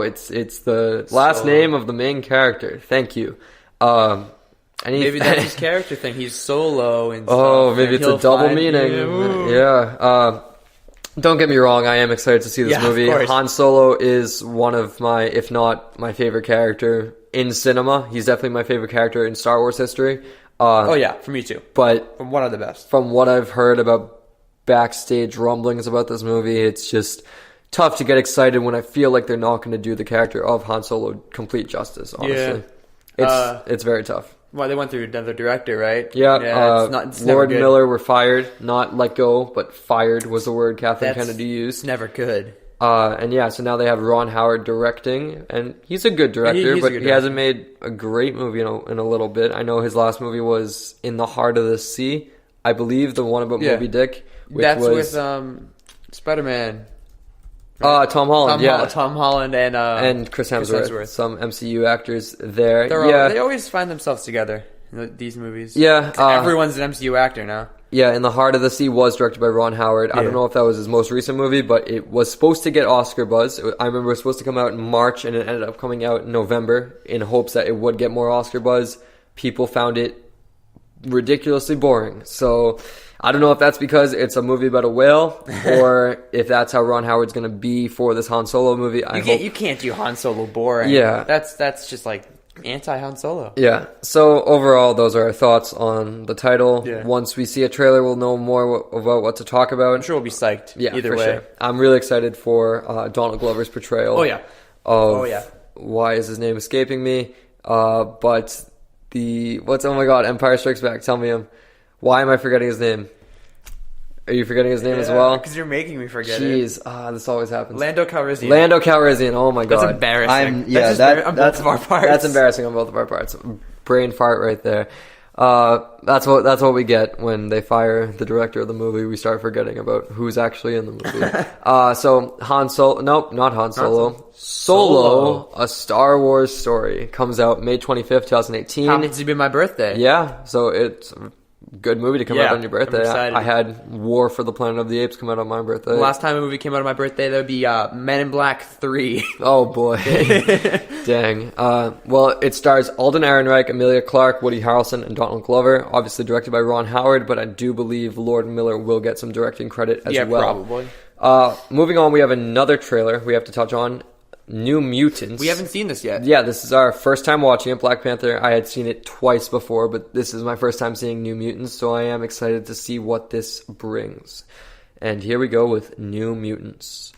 It's the last name of the main character. Thank you. Maybe that's his character thing. He's solo and maybe it's a double meaning. Yeah. Don't get me wrong. I am excited to see this movie. Han Solo is one of my, if not my favorite character in cinema. He's definitely my favorite character in Star Wars history. For me too. But one of the best. From what I've heard about backstage rumblings about this movie, it's just tough to get excited when I feel like they're not going to do the character of Han Solo complete justice, honestly. It's very tough. Well, they went through another director, right? Yeah, it's Lord Miller were fired, not let go, but fired was the word Kathleen Kennedy used. It's never good. So now they have Ron Howard directing, and he's a good director, but he hasn't made a great movie in a little bit. I know his last movie was In the Heart of the Sea, I believe, the one about Moby Dick. That's with Spider-Man. Right? Tom Holland, Tom Holland and Chris Hemsworth. Some MCU actors there. They always find themselves together in these movies. Yeah. Everyone's an MCU actor now. Yeah, In the Heart of the Sea was directed by Ron Howard. I don't know if that was his most recent movie, but it was supposed to get Oscar buzz. I remember it was supposed to come out in March, and it ended up coming out in November in hopes that it would get more Oscar buzz. People found it ridiculously boring. So I don't know if that's because it's a movie about a whale or if that's how Ron Howard's going to be for this Han Solo movie. You can't do Han Solo boring. Yeah. That's just like anti-Han Solo. Yeah. So overall, those are our thoughts on the title. Yeah. Once we see a trailer, we'll know more about what to talk about. I'm sure we'll be psyched either way. Sure. I'm really excited for Donald Glover's portrayal. Why is his name escaping me? But Empire Strikes Back. Tell me him. Why am I forgetting his name? Are you forgetting his name as well? Because you're making me forget it. Jeez, this always happens. Lando Calrissian. Oh my god. That's embarrassing. On both of our parts. That's embarrassing on both of our parts. Brain fart right there. That's what we get when they fire the director of the movie. We start forgetting about who's actually in the movie. So Han Solo, nope, not Han Solo. Solo, a Star Wars story, comes out May 25th, 2018. Happens to be my birthday. Yeah, so it's a good movie to come out on your birthday. I'm excited. I had War for the Planet of the Apes come out on my birthday. The last time a movie came out on my birthday, that would be Men in Black 3. Oh boy. Dang. Well, it stars Alden Ehrenreich, Emilia Clarke, Woody Harrelson, and Donald Glover. Obviously directed by Ron Howard, but I do believe Lord Miller will get some directing credit as well. Yeah, probably. Moving on, we have another trailer we have to touch on. New Mutants. We haven't seen this yet. Yeah, this is our first time watching it. Black Panther, I had seen it twice before, but this is my first time seeing New Mutants, so I am excited to see what this brings. And here we go with New Mutants.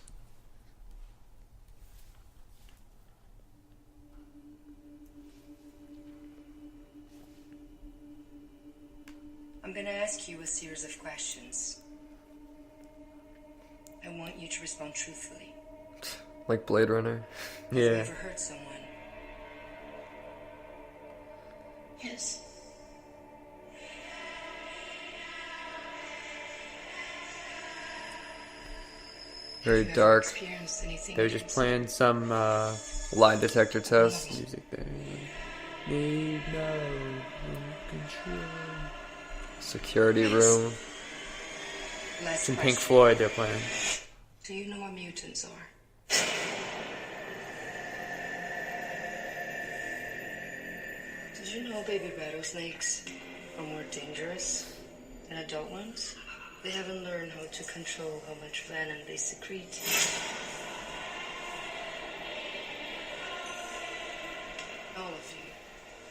I'm going to ask you a series of questions. I want you to respond truthfully. Like Blade Runner. Yeah. Have you ever hurt someone? Yes. Very dark. They were just playing some lie detector test. Music there. Need no control. Security room. Some Pink Floyd they're playing. Do you know what mutants are? Did you know baby rattlesnakes are more dangerous than adult ones? They haven't learned how to control how much venom they secrete. All of you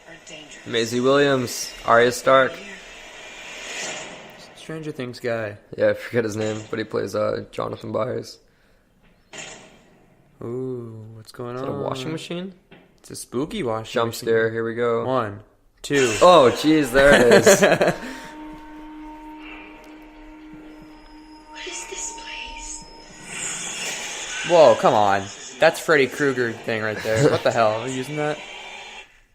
are dangerous. Maisie Williams, Arya Stark. Stranger Things guy. Yeah, I forget his name, but he plays Jonathan Byers. Ooh, what's going on? Is it a washing machine? It's a spooky washing Jump machine. scare, here we go. 1, 2. Oh, jeez, there it is. What is this place? Whoa, come on. That's Freddy Krueger thing right there. What the hell? Are you using that?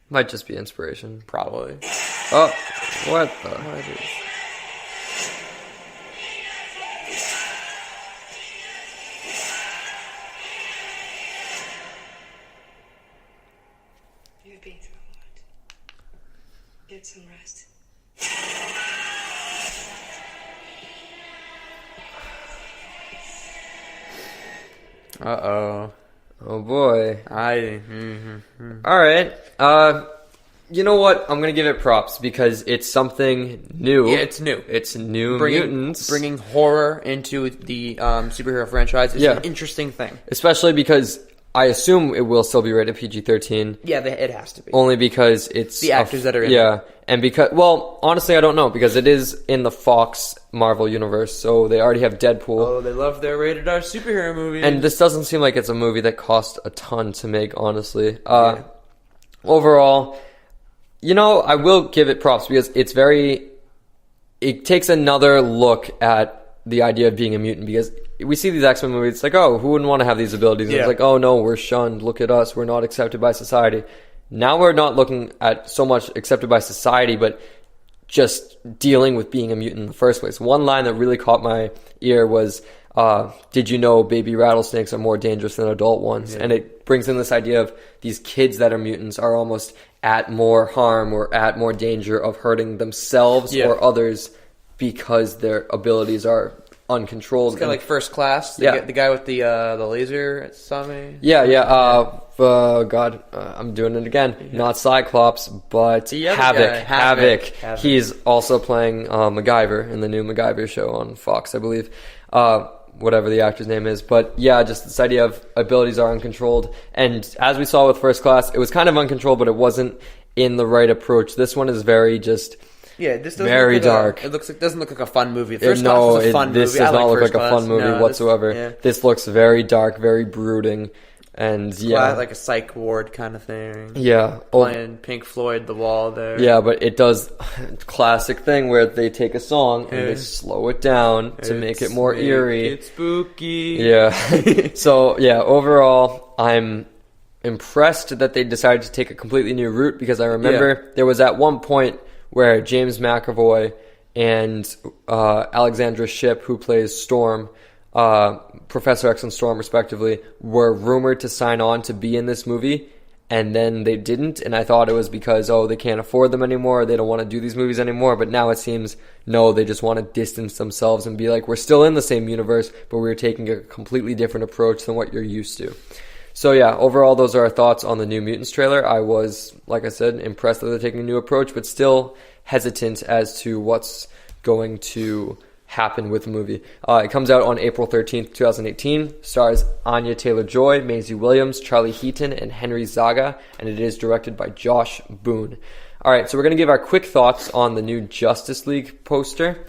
Might just be inspiration. Probably. Oh, what the? What is it? You've been through a lot. Get some rest. Uh-oh. Oh boy. Mm-hmm. All right. You know what? I'm gonna give it props because it's something new. Yeah, it's new. It's new mutants. Bringing horror into the superhero franchise is an interesting thing. Especially because I assume it will still be rated PG-13. Yeah, it has to be. Only because it's the actors that are in it. Yeah, and because, well, honestly, I don't know, because it is in the Fox Marvel universe, so they already have Deadpool. Oh, they love their rated R superhero movies. And this doesn't seem like it's a movie that cost a ton to make, honestly. Overall, you know, I will give it props because it takes another look at the idea of being a mutant, because we see these X-Men movies, it's like, oh, who wouldn't want to have these abilities? And it's like, oh no, we're shunned, look at us, we're not accepted by society. Now we're not looking at so much accepted by society, but just dealing with being a mutant in the first place. One line that really caught my ear was, did you know baby rattlesnakes are more dangerous than adult ones? And it brings in this idea of these kids that are mutants are almost at more harm or at more danger of hurting themselves or others because their abilities are uncontrolled. It's kind of like First Class. The guy with the laser at Sami. I'm doing it again. Not Cyclops, but Havoc. He's also playing MacGyver in the new MacGyver show on Fox, I believe. Whatever the actor's name is. But yeah, just this idea of abilities are uncontrolled. And as we saw with First Class, it was kind of uncontrolled, but it wasn't in the right approach. This one is very just... Yeah, this doesn't very look dark. It doesn't look like a fun movie. First Class was a fun movie. This does not look like a fun movie whatsoever. This looks very dark, very brooding, and like a psych ward kind of thing. Yeah, playing Pink Floyd, The Wall there. Yeah, but it does classic thing where they take a song and they slow it down to make it more eerie. It's spooky. Yeah. So yeah, overall, I'm impressed that they decided to take a completely new route, because I remember there was at one point where James McAvoy and Alexandra Shipp, who plays Storm, Professor X and Storm respectively, were rumored to sign on to be in this movie, and then they didn't, and I thought it was because, they can't afford them anymore, they don't want to do these movies anymore, but now it seems, no, they just want to distance themselves and be like, we're still in the same universe, but we're taking a completely different approach than what you're used to. So yeah, overall, those are our thoughts on the New Mutants trailer. I was, like I said, impressed that they're taking a new approach, but still hesitant as to what's going to happen with the movie. It comes out on April 13th, 2018. Stars Anya Taylor-Joy, Maisie Williams, Charlie Heaton, and Henry Zaga, and it is directed by Josh Boone. All right, so we're going to give our quick thoughts on the new Justice League poster.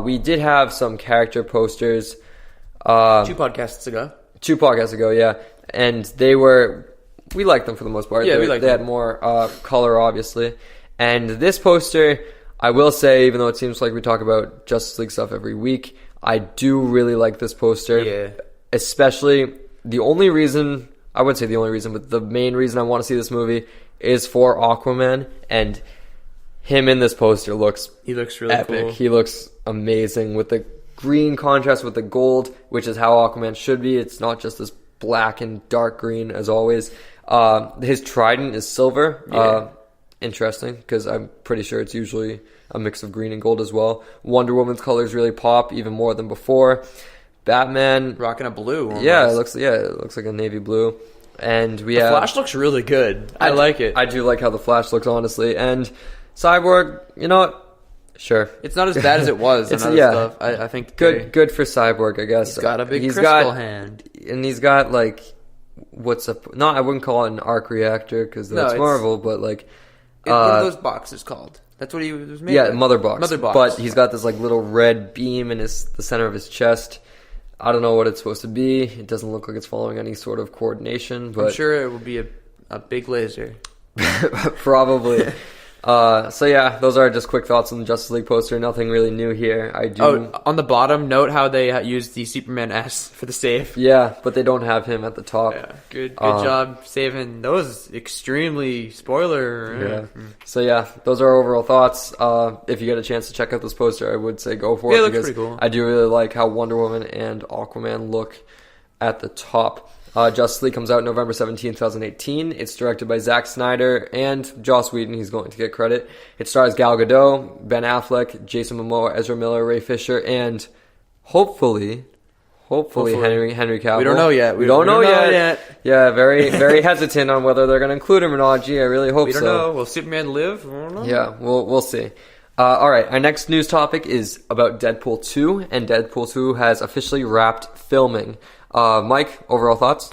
We did have some character posters. 2 podcasts ago, yeah. And we liked them for the most part. Yeah, we liked them. They had more color, obviously. And this poster, I will say, even though it seems like we talk about Justice League stuff every week, I do really like this poster. Yeah. Especially, the only reason, I wouldn't say the only reason, but the main reason I want to see this movie is for Aquaman. And him in this poster looks really epic. Cool. He looks amazing with the green contrast with the gold, which is how Aquaman should be. It's not just this black and dark green as always. His trident is silver. Interesting, because I'm pretty sure it's usually a mix of green and gold as well. Wonder Woman's colors really pop even more than before. Batman rocking a blue. Almost. It looks like a navy blue. And the Flash looks really good. I like it. I do like how the Flash looks, honestly. And Cyborg, you know what? Sure. It's not as bad as it was. Stuff. I think good for Cyborg, I guess. He's got a big crystal hand, and he's got like I wouldn't call it an arc reactor because that's Marvel, but like what are those boxes called? That's what he was made. Yeah, mother box. Mother box. But he's got this like little red beam in the center of his chest. I don't know what it's supposed to be. It doesn't look like it's following any sort of coordination, but I'm sure it will be a big laser. Probably. So yeah, those are just quick thoughts on the Justice League poster. Nothing really new here. On the bottom, note how they used the Superman S for the save. Yeah, but they don't have him at the top. Yeah, good job saving those. Extremely spoiler. Yeah. So yeah, those are our overall thoughts. If you get a chance to check out this poster, I would say go for it. It looks pretty cool. I do really like how Wonder Woman and Aquaman look at the top. Justice League comes out November 17, 2018. It's directed by Zack Snyder and Joss Whedon. He's going to get credit. It stars Gal Gadot, Ben Affleck, Jason Momoa, Ezra Miller, Ray Fisher, and hopefully Hopefully. Henry Cavill. We don't know yet. We don't know yet. Yeah, very very hesitant on whether they're going to include him or not. Gee, I really hope so. We don't know. Will Superman live? I don't know. Yeah, we'll see. All right, our next news topic is about Deadpool 2, and Deadpool 2 has officially wrapped filming. Mike, overall thoughts?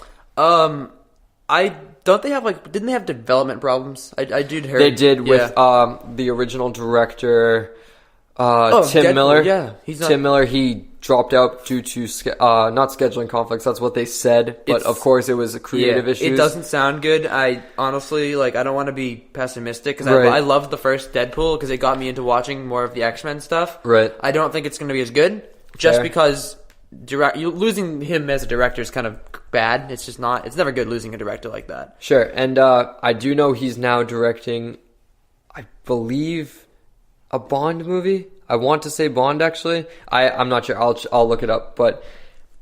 Didn't they have development problems? I did hear. They did with the original director, Tim Deadpool, Miller. Yeah, Tim Miller, he dropped out due to not scheduling conflicts. That's what they said, but of course it was a creative issue. It doesn't sound good. I honestly I don't want to be pessimistic because Right. I loved the first Deadpool because it got me into watching more of the X-Men stuff. Right. I don't think it's going to be as good just Fair. because losing him as a director is kind of bad. It's just not. It's never good losing a director like that. Sure, and I do know he's now directing, I believe, a Bond movie. I want to say Bond, actually. I'm not sure. I'll look it up, but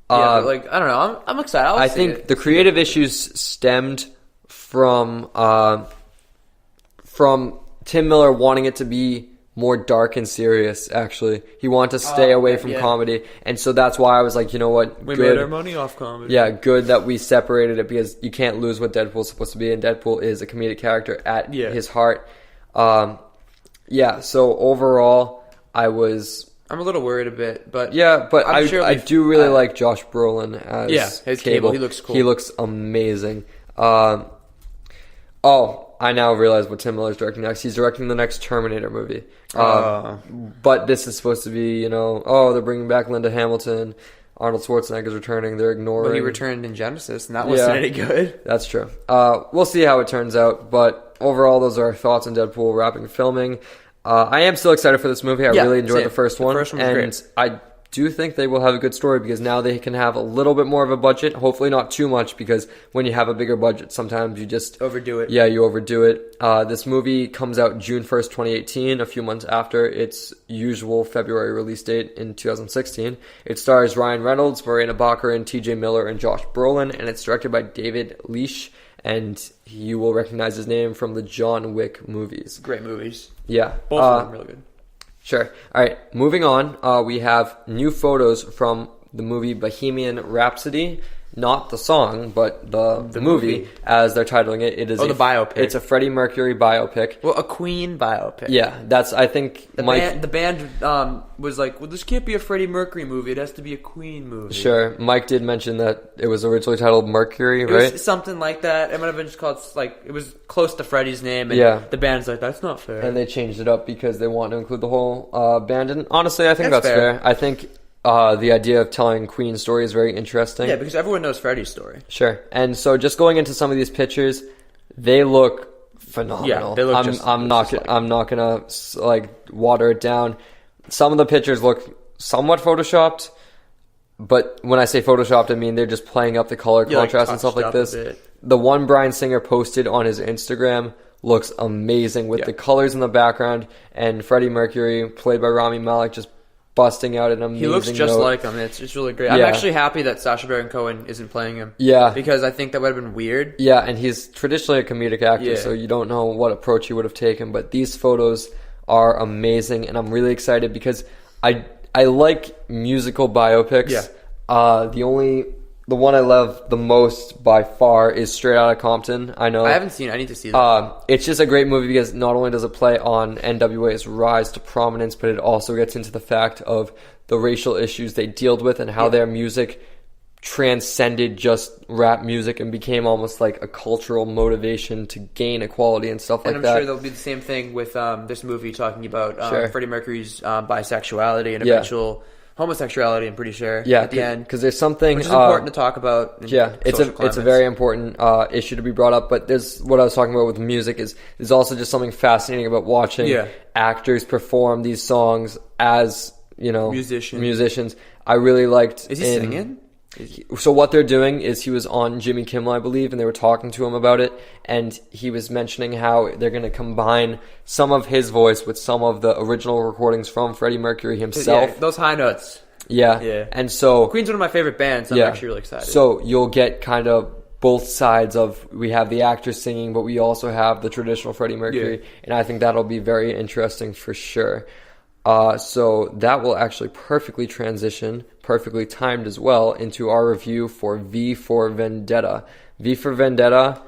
I don't know. I'm excited. I think the creative issues stemmed from Tim Miller wanting it to be more dark and serious. Actually, he wanted to stay away from comedy, and so that's why I was like, you know what, we made our money off comedy. Yeah, good that we separated it because you can't lose what Deadpool's supposed to be, and Deadpool is a comedic character at his heart. So overall, I'm a little worried a bit, but I do really like Josh Brolin as his Cable. He looks cool. He looks amazing. I now realize what Tim Miller's directing next. He's directing the next Terminator movie. But this is supposed to be, they're bringing back Linda Hamilton. Arnold Schwarzenegger's returning. They're ignoring. But he returned in Genesis, and that wasn't any good. That's true. We'll see how it turns out. But overall, those are our thoughts on Deadpool wrapping filming. I am still excited for this movie. I really enjoyed the first one. The first one was great. I do think they will have a good story because now they can have a little bit more of a budget. Hopefully not too much because when you have a bigger budget, sometimes you just overdo it. Yeah, you overdo it. This movie comes out June 1st, 2018, a few months after its usual February release date in 2016. It stars Ryan Reynolds, Morena Baccarin, TJ Miller, and Josh Brolin, and it's directed by David Leitch, and you will recognize his name from the John Wick movies. Great movies. Yeah. Both of them really good. Sure. All right. Moving on, we have new photos from the movie Bohemian Rhapsody. Not the song, but the movie, as they're titling it. It is the biopic. It's a Freddie Mercury biopic. Well, a Queen biopic. Yeah, that's, I think, the band was like, well, this can't be a Freddie Mercury movie. It has to be a Queen movie. Sure. Mike did mention that it was originally titled Mercury, right? It was something like that. It might have been just called, it was close to Freddie's name, and the band's like, that's not fair. And they changed it up because they want to include the whole band. And honestly, I think that's fair. I think the idea of telling Queen's story is very interesting. Yeah, because everyone knows Freddie's story. Sure. And so just going into some of these pictures, they look phenomenal. Yeah, they look I'm not gonna water it down. Some of the pictures look somewhat photoshopped, but when I say photoshopped, I mean they're just playing up the color contrast and stuff like this. The one Bryan Singer posted on his Instagram looks amazing with the colors in the background, and Freddie Mercury, played by Rami Malek, just busting out an amazing He looks just note. like him. It's really great. I'm actually happy that Sacha Baron Cohen isn't playing him. Yeah. Because I think that would have been weird. Yeah, and he's traditionally a comedic actor, so you don't know what approach he would have taken. But these photos are amazing, and I'm really excited because I like musical biopics. Yeah. The one I love the most by far is Straight Outta Compton. I know. I haven't seen it. I need to see that. It's just a great movie because not only does it play on NWA's rise to prominence, but it also gets into the fact of the racial issues they dealt with and how their music transcended just rap music and became almost like a cultural motivation to gain equality and stuff like that. And I'm sure there'll be the same thing with this movie talking about Freddie Mercury's bisexuality and eventual homosexuality, I'm pretty sure. Yeah, at the end, because there's something which is important to talk about. It's a very important issue to be brought up. But there's what I was talking about with music is also just something fascinating about watching actors perform these songs as musicians. I really liked. Is he singing? So what they're doing is he was on Jimmy Kimmel, I believe, and they were talking to him about it, and he was mentioning how they're going to combine some of his voice with some of the original recordings from Freddie Mercury himself. Yeah, those high notes. Yeah. And so Queen's one of my favorite bands. I'm actually really excited. So you'll get kind of both sides of, we have the actors singing, but we also have the traditional Freddie Mercury, and I think that'll be very interesting for sure. So that will actually perfectly transition, perfectly timed as well, into our review for V for Vendetta. V for Vendetta